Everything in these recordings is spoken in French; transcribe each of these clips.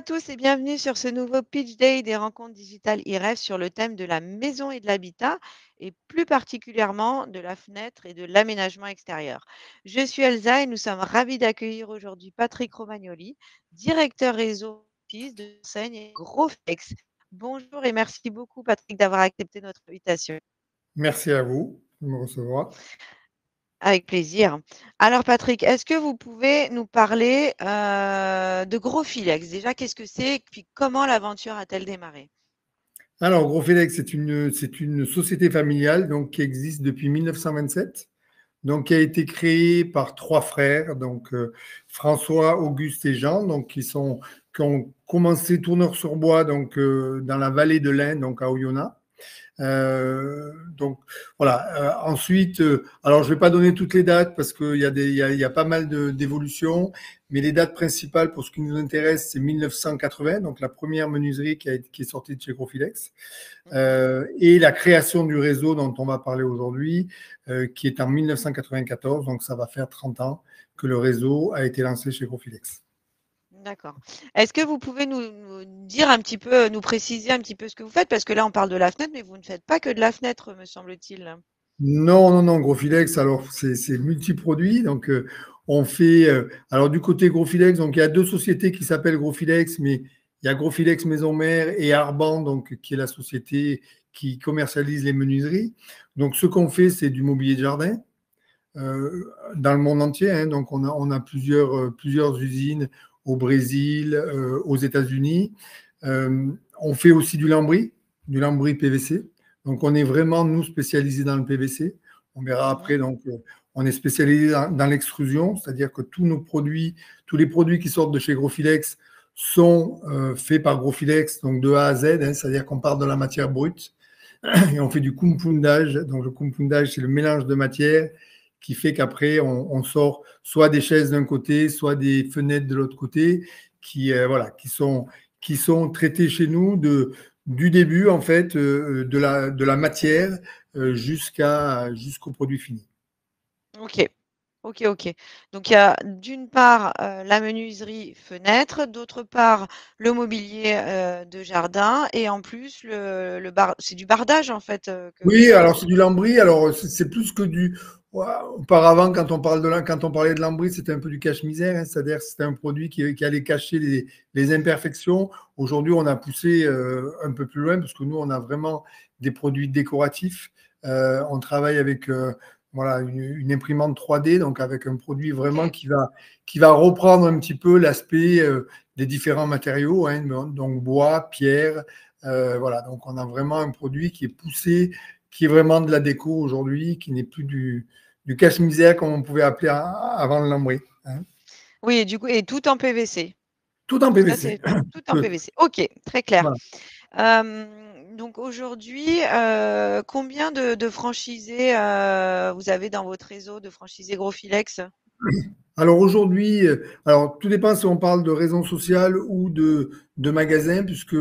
à tous et bienvenue sur ce nouveau Pitch Day des rencontres digitales IREF sur le thème de la maison et de l'habitat et plus particulièrement de la fenêtre et de l'aménagement extérieur. Je suis Elsa et nous sommes ravis d'accueillir aujourd'hui Patrick Romagnoli, directeur réseau de l'enseigne Groflex. Bonjour et merci beaucoup Patrick d'avoir accepté notre invitation. Merci à vous de me recevoir. Avec plaisir. Alors Patrick, est-ce que vous pouvez nous parler de Groflex? Déjà, qu'est-ce que c'est et puis comment l'aventure a-t-elle démarré? Alors, Grofelex, c'est une société familiale donc, qui existe depuis 1927, donc, qui a été créée par trois frères, donc François, Auguste et Jean, donc, qui ont commencé tourneur-sur-bois donc, dans la vallée de l'Ain, donc à Oyonnax. Donc voilà. Ensuite, alors je ne vais pas donner toutes les dates parce qu'il y a pas mal d'évolutions, mais les dates principales pour ce qui nous intéresse, c'est 1980, donc la première menuiserie qui est sortie de chez Groflex, et la création du réseau dont on va parler aujourd'hui, qui est en 1994, donc ça va faire 30 ans que le réseau a été lancé chez Groflex. D'accord. Est-ce que vous pouvez nous dire un petit peu, nous préciser un petit peu ce que vous faites? Parce que là, on parle de la fenêtre, mais vous ne faites pas que de la fenêtre, me semble-t-il. Non, non, non, Groflex, alors c'est multi-produits. Donc, on fait. Alors, du côté Groflex, donc il y a deux sociétés qui s'appellent Groflex, mais il y a Groflex Maison Mère et Arban, donc, qui est la société qui commercialise les menuiseries. Donc, ce qu'on fait, c'est du mobilier de jardin dans le monde entier. Hein. Donc, on a plusieurs usines au Brésil, aux États-Unis. On fait aussi du lambris PVC. Donc, on est vraiment, nous, spécialisés dans le PVC. On verra après. Donc, on est spécialisé dans l'extrusion, c'est-à-dire que tous les produits qui sortent de chez Groflex sont faits par Groflex, donc de A à Z, hein, c'est-à-dire qu'on part de la matière brute et on fait du kumpundage. Donc, le kumpundage, c'est le mélange de matière qui fait qu'après, on sort soit des chaises d'un côté, soit des fenêtres de l'autre côté, voilà, qui sont traitées chez nous du début, en fait, de la matière jusqu'au produit fini. Ok. Ok, ok. Donc, il y a d'une part la menuiserie fenêtre, d'autre part le mobilier de jardin, et en plus, c'est du bardage, en fait, que vous Oui, faites. alors c'est du lambris. Alors c'est plus que du. Ouais, auparavant, quand on parlait de lambris, c'était un peu du cache-misère, hein, c'est-à-dire que c'était un produit qui allait cacher les imperfections. Aujourd'hui, on a poussé un peu plus loin parce que nous, on a vraiment des produits décoratifs. On travaille avec voilà, une imprimante 3D, donc avec un produit vraiment Ok. qui va reprendre un petit peu l'aspect des différents matériaux, hein, donc bois, pierre. Voilà, donc on a vraiment un produit qui est poussé, qui est vraiment de la déco aujourd'hui, qui n'est plus du cache-misère comme on pouvait appeler avant le lambris. Hein. Oui, et du coup, et tout en PVC. Tout en Ça, PVC. c'est tout en PVC. Ok, très clair. Voilà. Donc aujourd'hui, combien de franchisés vous avez dans votre réseau de franchisés Groflex? Alors aujourd'hui, alors tout dépend si on parle de raison sociale ou de magasins, puisque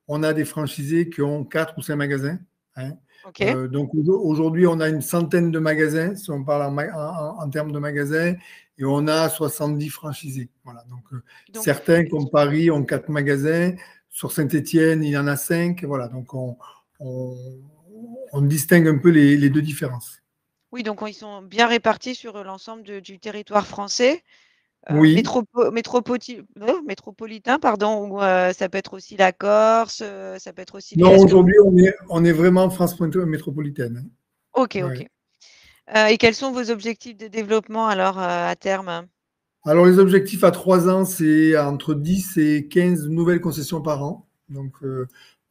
on a des franchisés qui ont 4 ou 5 magasins. Hein. Ok. Donc aujourd'hui, on a une centaine de magasins, si on parle en termes de magasins, et on a 70 franchisés. Voilà. Donc Donc, certains, comme Paris, ont 4 magasins. Sur Saint-Étienne, il y en a 5. Voilà. Donc on, on distingue un peu les deux différences. oui, donc ils sont bien répartis sur l'ensemble du territoire français, Oui. métropolitain, pardon, ou ça peut être aussi la Corse, ça peut être aussi les. Non, Est-ce que vous. aujourd'hui, on est vraiment en France métropolitaine. Hein. Ok, Ouais. ok. Et quels sont vos objectifs de développement alors à terme? Alors, les objectifs à 3 ans, c'est entre 10 et 15 nouvelles concessions par an. Donc,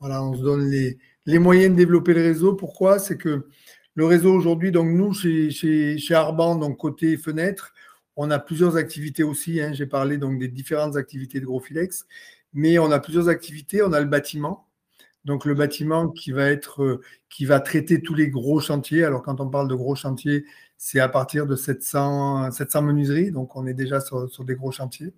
voilà, on se donne les moyens de développer le réseau. Pourquoi? C'est que le réseau aujourd'hui, donc nous, chez Arban, donc côté fenêtre, on a plusieurs activités aussi. Hein. J'ai parlé donc des différentes activités de Groflex, mais on a plusieurs activités. On a le bâtiment. Donc, le bâtiment qui va traiter tous les gros chantiers. Alors, quand on parle de gros chantiers, c'est à partir de 700 menuiseries. Donc, on est déjà sur des gros chantiers.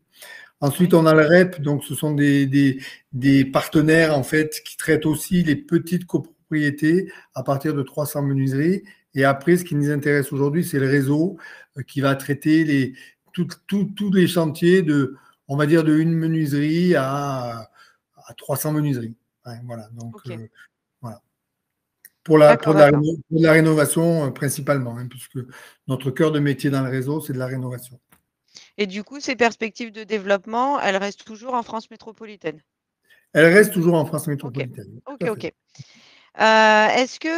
Ensuite, Oui. on a le REP. Donc, ce sont des partenaires, en fait, qui traitent aussi les petites copropriétés à partir de 300 menuiseries. Et après, ce qui nous intéresse aujourd'hui, c'est le réseau qui va traiter tous les chantiers on va dire de une menuiserie à 300 menuiseries. Ouais, voilà, donc OK. voilà. Pour la, D'accord, d'accord. pour la rénovation principalement, hein, puisque notre cœur de métier dans le réseau, c'est de la rénovation. Et du coup, ces perspectives de développement, elles restent toujours en France métropolitaine? Elle reste toujours en France OK. métropolitaine, tout OK, à fait. OK. Est-ce que,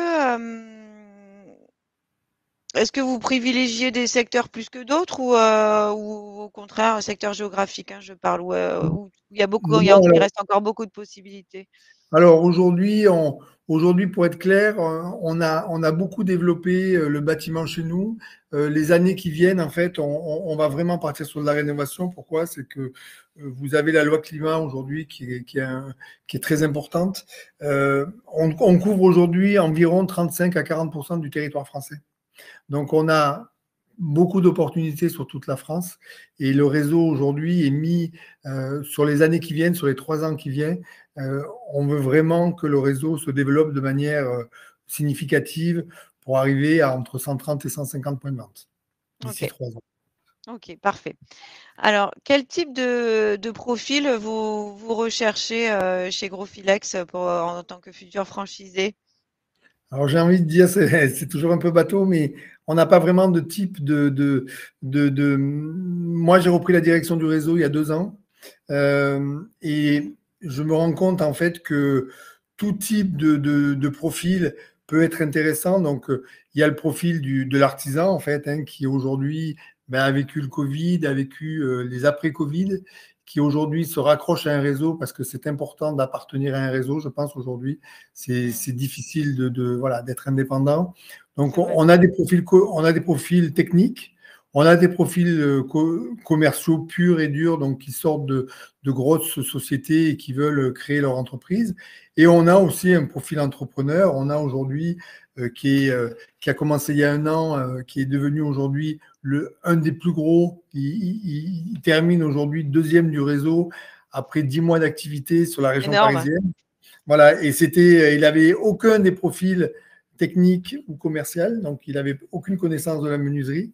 est-ce que vous privilégiez des secteurs plus que d'autres ou au contraire un secteur géographique, hein, je parle, où il y a beaucoup Non, il alors, reste encore beaucoup de possibilités? alors aujourd'hui, pour être clair, on a beaucoup développé le bâtiment chez nous. Les années qui viennent, en fait, on va vraiment partir sur de la rénovation. Pourquoi? C'est que vous avez la loi climat aujourd'hui qui est très importante. On couvre aujourd'hui environ 35 à 40% du territoire français. Donc, on a beaucoup d'opportunités sur toute la France et le réseau aujourd'hui est mis sur les années qui viennent, sur les 3 ans qui viennent. On veut vraiment que le réseau se développe de manière significative pour arriver à entre 130 et 150 points de vente d'ici OK, 3 ans. OK, parfait. Alors, quel type de profil vous recherchez, chez Growfilex en tant que futur franchisé? Alors j'ai envie de dire, c'est toujours un peu bateau, mais on n'a pas vraiment de type Moi, j'ai repris la direction du réseau il y a 2 ans et je me rends compte en fait que tout type de profil peut être intéressant. Donc, il y a le profil de l'artisan en fait, hein, qui aujourd'hui ben, a vécu le Covid, a vécu les après-Covid, qui aujourd'hui se raccroche à un réseau parce que c'est important d'appartenir à un réseau, je pense aujourd'hui. Mmh, C'est difficile voilà, d'être indépendant. Donc, c'est vrai. on a des profils techniques, on a des profils commerciaux purs et durs, donc qui sortent de grosses sociétés et qui veulent créer leur entreprise. Et on a aussi un profil entrepreneur. On a aujourd'hui qui a commencé il y a 1 an, qui est devenu aujourd'hui un des plus gros. Il termine aujourd'hui deuxième du réseau après 10 mois d'activité sur la région Énorme. parisienne. Voilà, et il avait aucun des profils techniques ou commercial, donc il n'avait aucune connaissance de la menuiserie.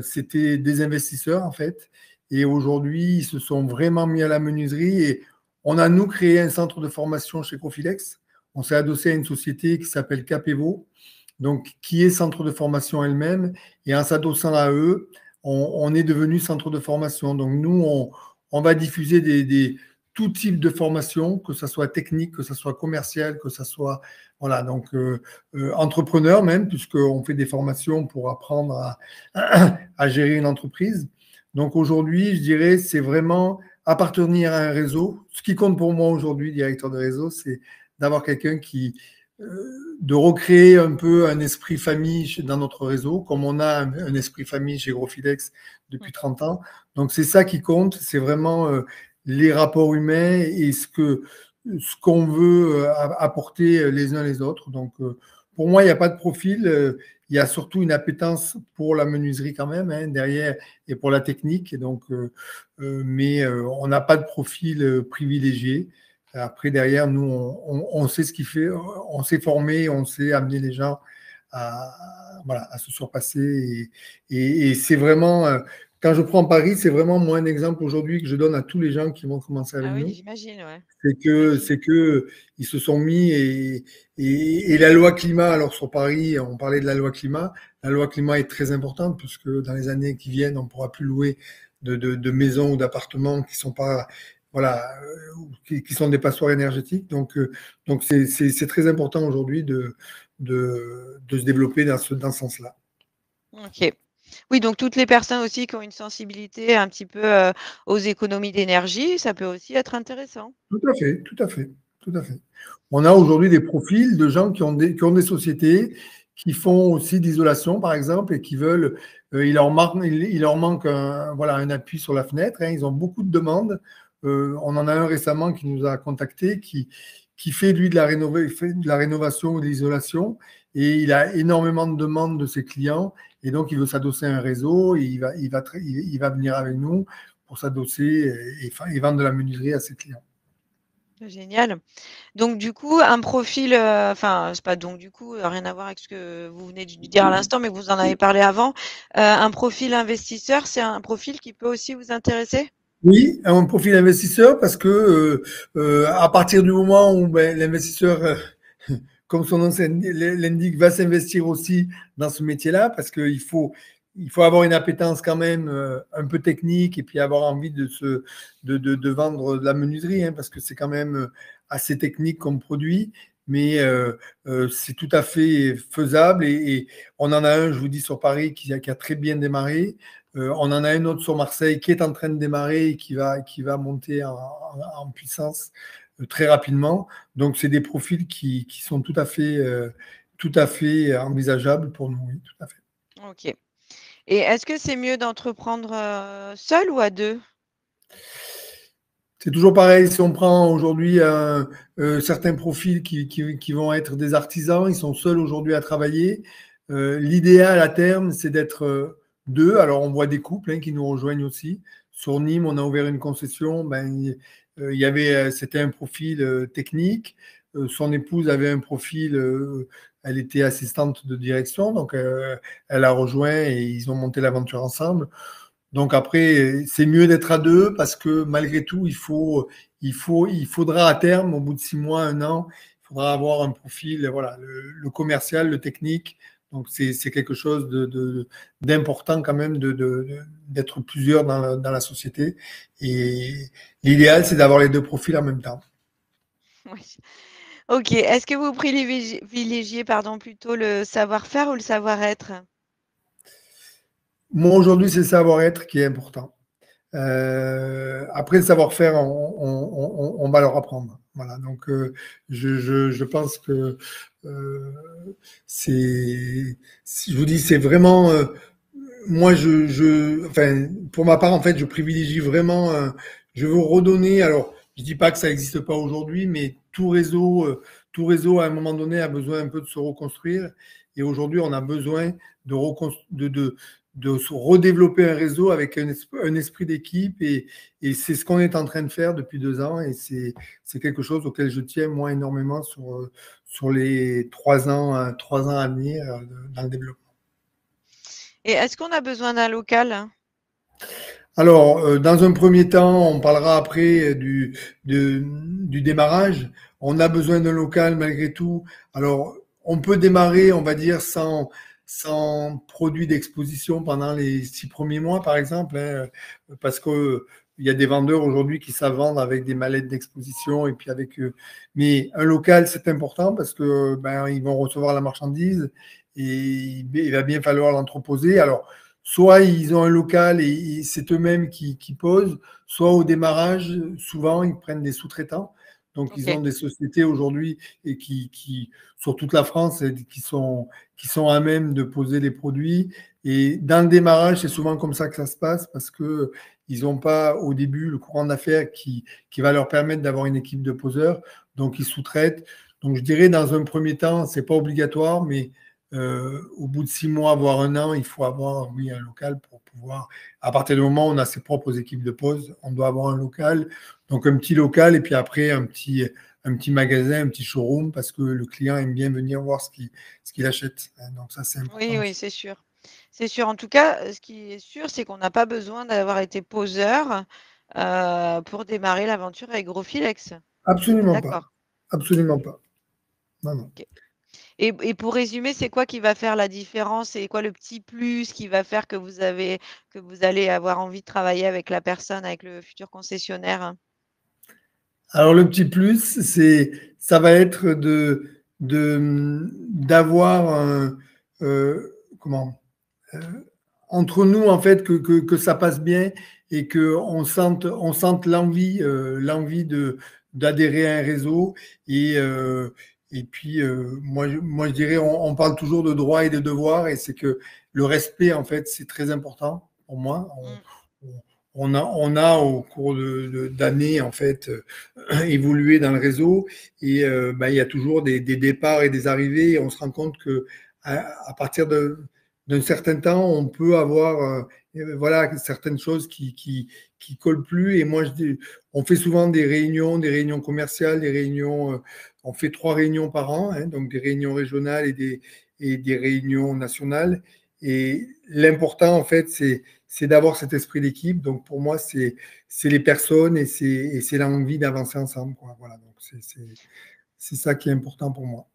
C'était des investisseurs en fait, et aujourd'hui ils se sont vraiment mis à la menuiserie et on a nous créé un centre de formation chez Cofilex. On s'est adossé à une société qui s'appelle Capevo, donc qui est centre de formation elle-même, et en s'adossant à eux, on est devenu centre de formation. Donc nous, on va diffuser tout type de formation, que ce soit technique, que ce soit commercial, que ce soit voilà, donc entrepreneur même, puisqu'on fait des formations pour apprendre à gérer une entreprise. Donc aujourd'hui, je dirais, c'est vraiment appartenir à un réseau. Ce qui compte pour moi aujourd'hui, directeur de réseau, c'est d'avoir quelqu'un de recréer un peu un esprit famille dans notre réseau, comme on a un esprit famille chez Growfilex Mmh. depuis 30 ans. Donc c'est ça qui compte, c'est vraiment les rapports humains et ce qu'on veut apporter les uns les autres. Donc, pour moi, il n'y a pas de profil. Il y a surtout une appétence pour la menuiserie quand même, hein, derrière et pour la technique. Et donc, mais on n'a pas de profil privilégié. Après, derrière, nous, on sait ce qu'il fait, on sait former, on sait amener les gens à, voilà, à se surpasser. Et c'est vraiment, quand je prends Paris, c'est vraiment moi un exemple aujourd'hui que je donne à tous les gens qui vont commencer avec Ah oui, nous. j'imagine, ouais. J'imagine. C'est que ils se sont mis et la loi climat, alors sur Paris, on parlait de la loi climat. La loi climat est très importante puisque dans les années qui viennent, on ne pourra plus louer de maisons ou d'appartements qui sont pas, voilà, qui sont des passoires énergétiques. Donc c'est très important aujourd'hui de se développer dans ce sens-là. OK. Oui, donc toutes les personnes aussi qui ont une sensibilité un petit peu, aux économies d'énergie, ça peut aussi être intéressant. Tout à fait, tout à fait, tout à fait. On a aujourd'hui des profils de gens qui ont des sociétés, qui font aussi d'isolation, par exemple, et qui veulent, il leur manque voilà, un appui sur la fenêtre, hein. Ils ont beaucoup de demandes. On en a un récemment qui nous a contacté, qui fait, lui, il fait de la rénovation ou de l'isolation, et il a énormément de demandes de ses clients, et donc il veut s'adosser à un réseau, et il va venir avec nous pour s'adosser et vendre de la menuiserie à ses clients. Génial. Donc du coup, un profil, enfin, c'est pas donc du coup, rien à voir avec ce que vous venez de dire à l'instant, mais vous en avez parlé avant. Un profil investisseur, c'est un profil qui peut aussi vous intéresser? Oui, un profil investisseur parce que à partir du moment où ben, l'investisseur, comme son nom l'indique, va s'investir aussi dans ce métier-là parce il faut avoir une appétence quand même un peu technique et puis avoir envie de vendre de la menuiserie hein, parce que c'est quand même assez technique comme produit. Mais c'est tout à fait faisable et on en a un, je vous dis, sur Paris qui a très bien démarré. On en a un autre sur Marseille qui est en train de démarrer et qui va monter en puissance très rapidement. Donc, c'est des profils qui sont tout à fait envisageables pour nous. Oui, tout à fait. Ok. Et est-ce que c'est mieux d'entreprendre seul ou à deux? C'est toujours pareil, si on prend aujourd'hui certains profils qui vont être des artisans, ils sont seuls aujourd'hui à travailler. L'idéal à terme, c'est d'être deux. Alors, on voit des couples hein, qui nous rejoignent aussi. Sur Nîmes, on a ouvert une concession. Ben, il y avait, c'était un profil technique. Son épouse avait un profil, elle était assistante de direction, donc elle a rejoint et ils ont monté l'aventure ensemble. Donc après, c'est mieux d'être à deux parce que malgré tout, il faudra à terme, au bout de 6 mois, un an, il faudra avoir un profil, voilà, le commercial, le technique. Donc c'est quelque chose d'important quand même d'être plusieurs dans la société. Et l'idéal, c'est d'avoir les deux profils en même temps. Oui. Ok. Est-ce que vous privilégiez, pardon, plutôt le savoir-faire ou le savoir-être? Moi, aujourd'hui, c'est le savoir-être qui est important. Après le savoir-faire, on va leur apprendre. Voilà, donc je pense que euh, je vous dis, c'est vraiment, moi, enfin, pour ma part, en fait, je privilégie vraiment, je veux redonner, alors, je dis pas que ça n'existe pas aujourd'hui, mais tout réseau, à un moment donné, a besoin un peu de se reconstruire. Et aujourd'hui, on a besoin de se redévelopper un réseau avec un esprit d'équipe. Et c'est ce qu'on est en train de faire depuis 2 ans. Et c'est quelque chose auquel je tiens, moi, énormément sur les 3 ans, 3 ans à venir dans le développement. Et est-ce qu'on a besoin d'un local? Alors, dans un premier temps, on parlera après du démarrage. On a besoin d'un local malgré tout. Alors, on peut démarrer, on va dire, sans produit d'exposition pendant les 6 premiers mois, par exemple, hein, parce que il y a des vendeurs aujourd'hui qui savent vendre avec des mallettes d'exposition et puis avec. Mais un local, c'est important parce que ben, ils vont recevoir la marchandise et il va bien falloir l'entreposer. Alors, soit ils ont un local et c'est eux-mêmes qui posent, soit au démarrage, souvent ils prennent des sous-traitants. Donc ils ont Ok. des sociétés aujourd'hui et sur toute la France qui sont à même de poser les produits. Et dans le démarrage, c'est souvent comme ça que ça se passe parce que ils n'ont pas au début le courant d'affaires qui va leur permettre d'avoir une équipe de poseurs. Donc ils sous-traitent. Donc je dirais dans un premier temps, c'est pas obligatoire, mais au bout de 6 mois, voire un an, il faut avoir, oui, un local pour pouvoir. À partir du moment où on a ses propres équipes de pause, on doit avoir un local. Donc un petit local et puis après un petit magasin, un petit showroom parce que le client aime bien venir voir ce qu'il achète. Donc ça, c'est Oui, important oui, aussi. c'est sûr. C'est sûr. En tout cas, ce qui est sûr, c'est qu'on n'a pas besoin d'avoir été poseur pour démarrer l'aventure avec Growfilex. On est Absolument pas. d'accord. Absolument pas. Non, non. Ok. Et pour résumer, c'est quoi qui va faire la différence? C'est quoi le petit plus qui va faire que vous allez avoir envie de travailler avec la personne, avec le futur concessionnaire? Alors le petit plus, ça va être d'avoir comment euh, entre nous en fait que ça passe bien et que on sente l'envie d'adhérer à un réseau et puis moi je dirais on parle toujours de droits et de devoirs et c'est que le respect en fait c'est très important pour moi. Mm. On a au cours d'années en fait évolué dans le réseau et bah, il y a toujours des départs et des arrivées et on se rend compte que à partir d'un certain temps, on peut avoir voilà, certaines choses qui collent plus. Et moi, on fait souvent des réunions commerciales, des réunions, on fait 3 réunions par an, hein, donc des réunions régionales et des réunions nationales. et l'important, en fait, c'est d'avoir cet esprit d'équipe. Donc, pour moi, c'est les personnes et c'est l'envie d'avancer ensemble, quoi. Voilà, donc c'est ça qui est important pour moi.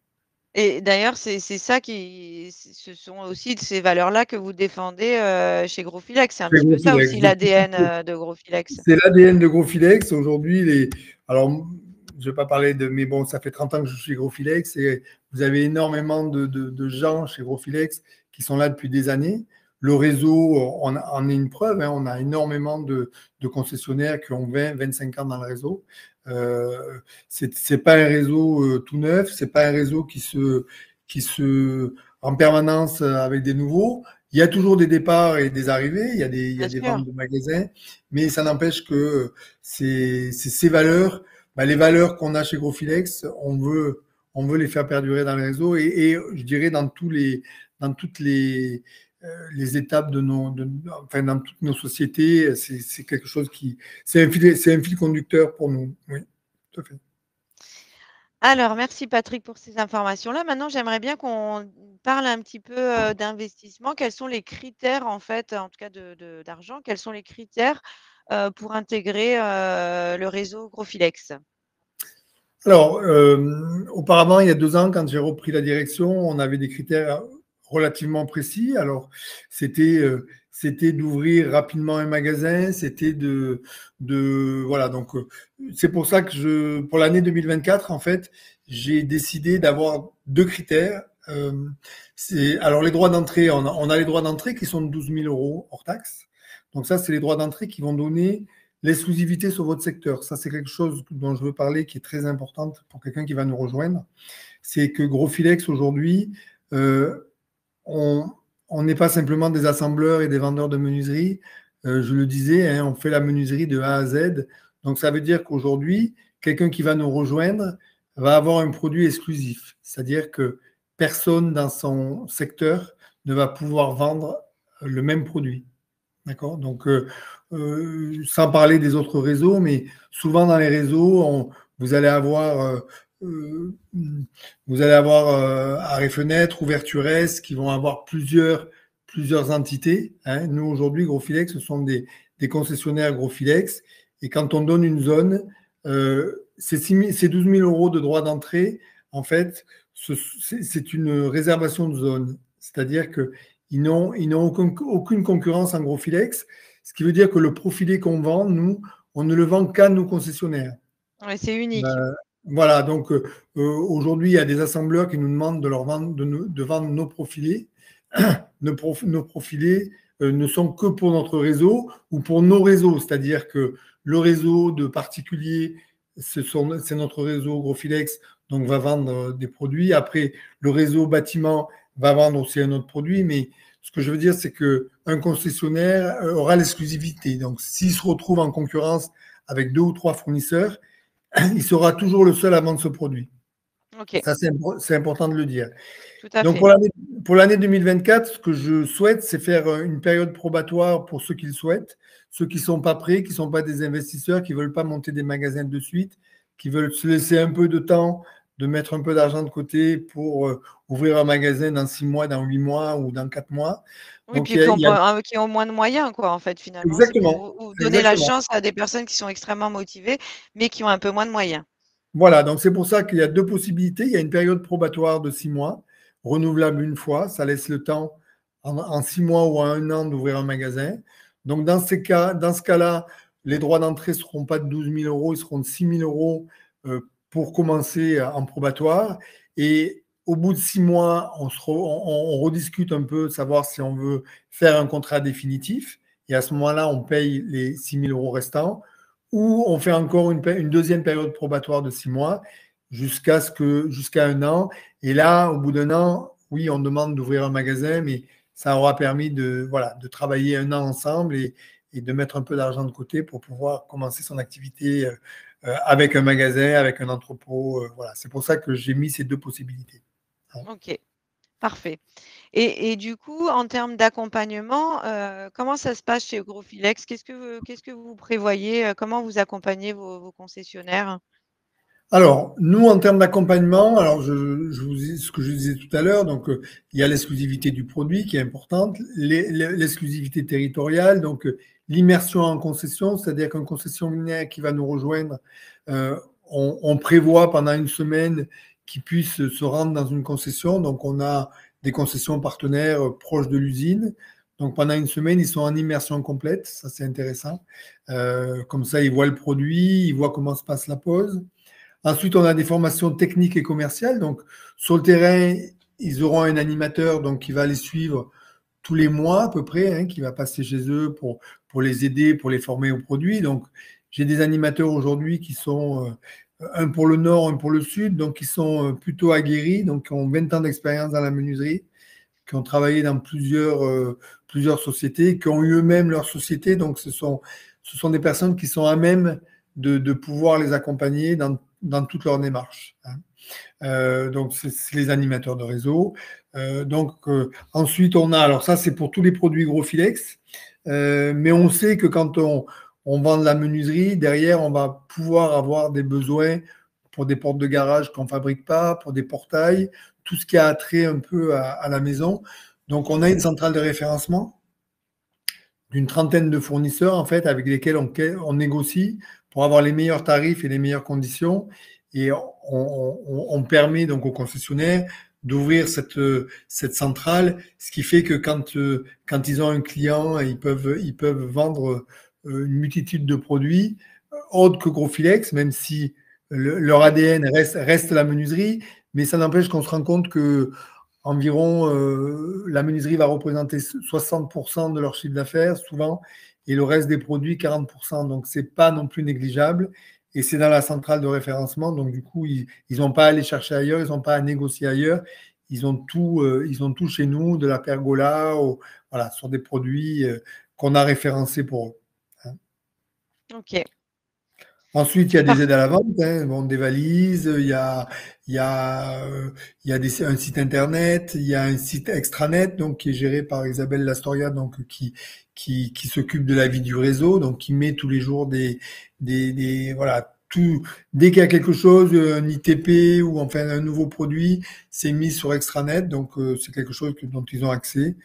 Et d'ailleurs, c'est ça ce sont aussi de ces valeurs-là que vous défendez, chez Growfilex. C'est un Chez petit peu ça Growfilex. aussi l'ADN, de Growfilex? C'est l'ADN de Growfilex. Aujourd'hui, alors, je ne vais pas parler mais bon, ça fait 30 ans que je suis chez Growfilex et vous avez énormément de gens chez Growfilex qui sont là depuis des années. Le réseau en est une preuve, hein. On a énormément de concessionnaires qui ont 20, 25 ans dans le réseau. C'est pas un réseau tout neuf, c'est pas un réseau qui se en permanence avec des nouveaux. Il y a toujours des départs et des arrivées, il y Bien a des sûr. ventes de magasins, mais ça n'empêche que ces valeurs, bah, les valeurs qu'on a chez Growfilex, on veut les faire perdurer dans le réseau et je dirais dans toutes les étapes enfin, dans toutes nos sociétés, c'est quelque chose c'est un fil conducteur pour nous. Oui, tout à fait. Alors, merci Patrick pour ces informations-là. Maintenant, j'aimerais bien qu'on parle un petit peu, d'investissement. Quels sont les critères, en fait, en tout cas d'argent, quels sont les critères, pour intégrer, le réseau Growfilex? Alors, auparavant, il y a 2 ans, quand j'ai repris la direction, on avait des critères relativement précis. Alors, c'était d'ouvrir rapidement un magasin, c'était voilà. Donc, c'est pour ça que pour l'année 2024, en fait, j'ai décidé d'avoir 2 critères. Alors, les droits d'entrée, on a les droits d'entrée qui sont de 12 000 euros hors taxe. Donc, ça, c'est les droits d'entrée qui vont donner l'exclusivité sur votre secteur. Ça, c'est quelque chose dont je veux parler qui est très importante pour quelqu'un qui va nous rejoindre. C'est que Growfilex, aujourd'hui, on n'est pas simplement des assembleurs et des vendeurs de menuiserie. Je le disais, hein, on fait la menuiserie de A à Z. Donc, ça veut dire qu'aujourd'hui, quelqu'un qui va nous rejoindre va avoir un produit exclusif. C'est-à-dire que personne dans son secteur ne va pouvoir vendre le même produit. D'accord? Donc, sans parler des autres réseaux, mais souvent dans les réseaux, vous allez avoir, euh, vous allez avoir Arrêt Fenêtre, Ouverture S, qui vont avoir plusieurs entités, hein. Nous, aujourd'hui, Growfilex, ce sont des concessionnaires Growfilex. Et quand on donne une zone, ces 12 000 euros de droit d'entrée, en fait, c'est une réservation de zone. C'est-à-dire que ils n'ont aucune concurrence en Growfilex, ce qui veut dire que le profilé qu'on vend, nous, on ne le vend qu'à nos concessionnaires. Ouais, c'est unique. Voilà, donc aujourd'hui, il y a des assembleurs qui nous demandent de leur vendre, de vendre nos profilés. Nos profilés ne sont que pour notre réseau ou pour nos réseaux, c'est-à-dire que le réseau de particuliers, c'est notre réseau Growfilex, donc va vendre des produits. Après, le réseau bâtiment va vendre aussi un autre produit, mais ce que je veux dire, c'est qu'un concessionnaire aura l'exclusivité. Donc, s'il se retrouve en concurrence avec 2 ou 3 fournisseurs, il sera toujours le seul à vendre ce produit. OK, Ça, c'est important de le dire. tout à Donc, fait. pour l'année 2024, ce que je souhaite, c'est faire une période probatoire pour ceux qui le souhaitent, ceux qui ne sont pas prêts, qui ne sont pas des investisseurs, qui ne veulent pas monter des magasins de suite, qui veulent se laisser un peu de temps, de mettre un peu d'argent de côté pour ouvrir un magasin dans 6 mois, dans 8 mois ou dans 4 mois. Oui, Donc, puis il y a qui ont moins de moyens, quoi, en fait, finalement. C'est pour exactement, vous donner la exactement. chance à des personnes qui sont extrêmement motivées, mais qui ont un peu moins de moyens. Voilà, donc c'est pour ça qu'il y a 2 possibilités. Il y a une période probatoire de 6 mois, renouvelable une fois. Ça laisse le temps en 6 mois ou en 1 an d'ouvrir un magasin. Donc dans ce cas-là, les droits d'entrée ne seront pas de 12 000 euros, ils seront de 6 000 euros pour commencer en probatoire. Et au bout de 6 mois, on rediscute un peu, savoir si on veut faire un contrat définitif. Et à ce moment-là, on paye les 6 000 euros restants ou on fait encore une deuxième période probatoire de 6 mois jusqu'à 1 an. Et là, au bout d'1 an, oui, on demande d'ouvrir un magasin, mais ça aura permis voilà, de travailler 1 an ensemble et de mettre un peu d'argent de côté pour pouvoir commencer son activité avec un magasin, avec un entrepôt. Voilà. C'est pour ça que j'ai mis ces 2 possibilités. OK, parfait. Et du coup, en termes d'accompagnement, comment ça se passe chez Growfilex? Qu'est-ce que vous prévoyez? Comment vous accompagnez vos concessionnaires? Alors, nous, en termes d'accompagnement, alors je vous dis ce que je disais tout à l'heure, donc il y a l'exclusivité du produit qui est importante, l'exclusivité territoriale, donc l'immersion en concession, c'est-à-dire qu'un concessionnaire qui va nous rejoindre, on prévoit pendant une semaine qu'il puisse se rendre dans une concession, donc on a des concessions partenaires proches de l'usine, donc pendant une semaine, ils sont en immersion complète, ça c'est intéressant. Comme ça, ils voient le produit, ils voient comment se passe la pose. Ensuite, on a des formations techniques et commerciales. Donc, sur le terrain, ils auront un animateur donc, qui va les suivre tous les mois à peu près, hein, qui va passer chez eux pour les aider, pour les former aux produits. Donc, j'ai des animateurs aujourd'hui qui sont un pour le nord, un pour le sud, donc qui sont plutôt aguerris, donc qui ont 20 ans d'expérience dans la menuiserie, qui ont travaillé dans plusieurs sociétés, qui ont eu eux-mêmes leur société. Donc, ce sont des personnes qui sont à même de pouvoir les accompagner dans toute leur démarche, hein. Donc, c'est les animateurs de réseau. Ensuite, on a, alors ça, c'est pour tous les produits Growfilex, mais on sait que quand on vend de la menuiserie, derrière, on va pouvoir avoir des besoins pour des portes de garage qu'on ne fabrique pas, pour des portails, tout ce qui a trait un peu à la maison. Donc, on a une centrale de référencement d'une trentaine de fournisseurs, en fait, avec lesquels on négocie pour avoir les meilleurs tarifs et les meilleures conditions. Et on permet donc aux concessionnaires d'ouvrir cette centrale, ce qui fait que quand ils ont un client, ils peuvent vendre une multitude de produits, autres que Growfilex, même si leur ADN reste la menuiserie, mais ça n'empêche qu'on se rend compte que environ, la menuiserie va représenter 60% de leur chiffre d'affaires, souvent, et le reste des produits, 40%. Donc, ce n'est pas non plus négligeable. Et c'est dans la centrale de référencement. Donc, du coup, ils n'ont pas à aller chercher ailleurs, ils n'ont pas à négocier ailleurs. Ils ont tout chez nous, de la pergola, voilà, sur des produits qu'on a référencés pour eux, hein. Ok. Ensuite, il y a des Par- aides à la vente, hein, bon, des valises, il y a, un site internet, il y a un site extranet, donc qui est géré par Isabelle Lastoria, donc qui s'occupe de la vie du réseau, donc qui met tous les jours voilà, dès qu'il y a quelque chose, un ITP ou enfin un nouveau produit, c'est mis sur extranet, donc c'est quelque chose dont ils ont accès.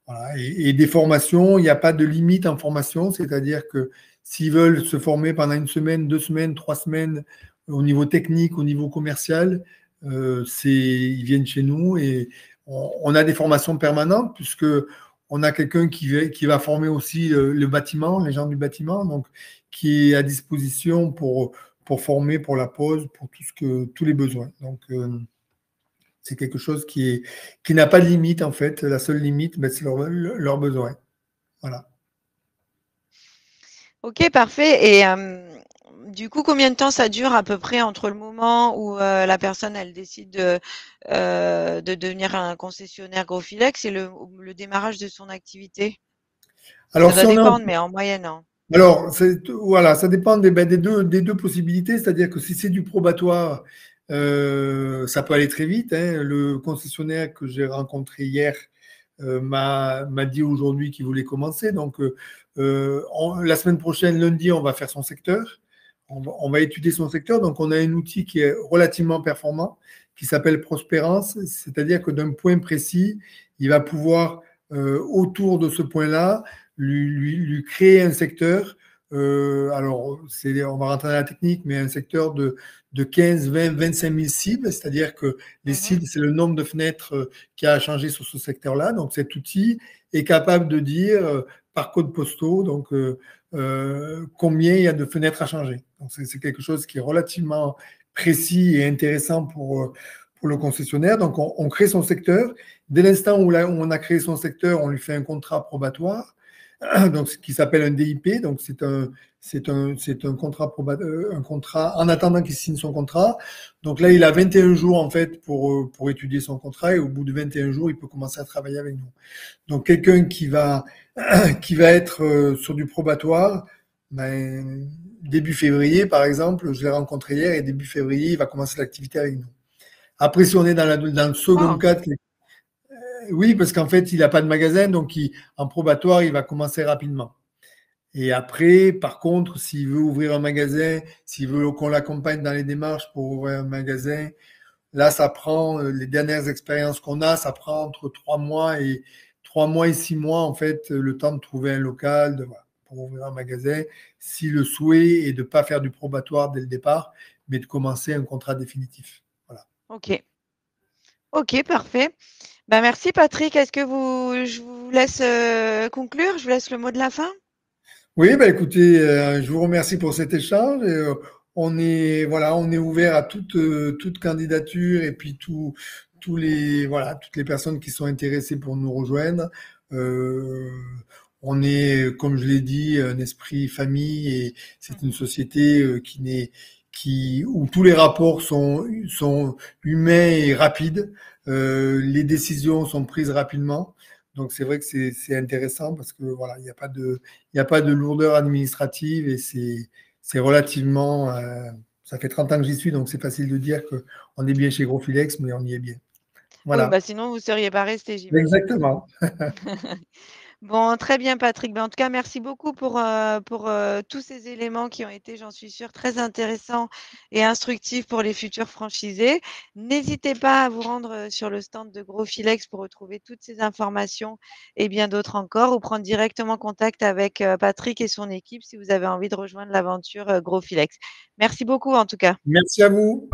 Voilà. Et des formations, il n'y a pas de limite en formation, c'est-à-dire que s'ils veulent se former pendant une semaine, 2 semaines, 3 semaines, au niveau technique, au niveau commercial, ils viennent chez nous et on a des formations permanentes puisque on a quelqu'un qui va former aussi le bâtiment, les gens du bâtiment, donc qui est à disposition pour former, pour la pose, pour tous les besoins. Donc, c'est quelque chose qui n'a pas de limite, en fait. La seule limite, ben, c'est leurs besoins. Voilà. Ok, parfait. Et du coup, combien de temps ça dure à peu près entre le moment où la personne elle décide de devenir un concessionnaire Growfilex et le démarrage de son activité? Ça Alors, si doit on est dépendre, mais en moyenne, hein. alors, voilà, ça dépend des deux possibilités, c'est-à-dire que si c'est du probatoire, ça peut aller très vite, hein. Le concessionnaire que j'ai rencontré hier m'a dit aujourd'hui qu'il voulait commencer. Donc, la semaine prochaine, lundi, on va faire son secteur. On va étudier son secteur. Donc, on a un outil qui est relativement performant, qui s'appelle Prospérance, c'est-à-dire que d'un point précis, il va pouvoir, autour de ce point-là, lui créer un secteur. Alors, on va rentrer dans la technique, mais un secteur de 15, 20, 25 000 cibles, c'est-à-dire que les Mhm. cibles, c'est le nombre de fenêtres qui a changé sur ce secteur-là. Donc, cet outil est capable de dire par code postaux donc, combien il y a de fenêtres à changer. Donc, c'est quelque chose qui est relativement précis et intéressant pour le concessionnaire. Donc, on crée son secteur. Dès l'instant où on a créé son secteur, on lui fait un contrat probatoire donc, ce qui s'appelle un DIP. Donc, c'est un contrat en attendant qu'il signe son contrat. Donc là, il a 21 jours en fait pour étudier son contrat et au bout de 21 jours, il peut commencer à travailler avec nous. Donc, quelqu'un qui va être sur du probatoire, ben, début février, par exemple, je l'ai rencontré hier et début février, il va commencer l'activité avec nous. Après, si on est dans le second Wow. cas, oui, parce qu'en fait, il n'a pas de magasin, donc en probatoire, il va commencer rapidement. Et après, par contre, s'il veut ouvrir un magasin, s'il veut qu'on l'accompagne dans les démarches pour ouvrir un magasin, là, ça prend les dernières expériences qu'on a, ça prend entre 3 mois et 6 mois en fait, le temps de trouver un local, voilà, pour ouvrir un magasin. Si le souhait est de ne pas faire du probatoire dès le départ, mais de commencer un contrat définitif. Voilà. OK. OK, parfait. Bah, merci Patrick. Est-ce que je vous laisse conclure? Je vous laisse le mot de la fin? Oui, bah écoutez, je vous remercie pour cet échange. On est ouvert à toute candidature et puis toutes les personnes qui sont intéressées pour nous rejoindre. Euh, on est, comme je l'ai dit, un esprit famille et c'est une société où tous les rapports sont humains et rapides. Les décisions sont prises rapidement. Donc c'est vrai que c'est intéressant parce que voilà, il n'y a pas de lourdeur administrative et c'est relativement. Ça fait 30 ans que j'y suis, donc c'est facile de dire qu'on est bien chez Grofilex, mais on y est bien. Oui, Voilà. bah sinon vous ne seriez pas resté, j'imagine. Exactement. Bon, très bien Patrick. Ben, en tout cas, merci beaucoup pour tous ces éléments qui ont été, j'en suis sûre, très intéressants et instructifs pour les futurs franchisés. N'hésitez pas à vous rendre sur le stand de Grofilex pour retrouver toutes ces informations et bien d'autres encore, ou prendre directement contact avec Patrick et son équipe si vous avez envie de rejoindre l'aventure Grofilex. Merci beaucoup en tout cas. Merci à vous.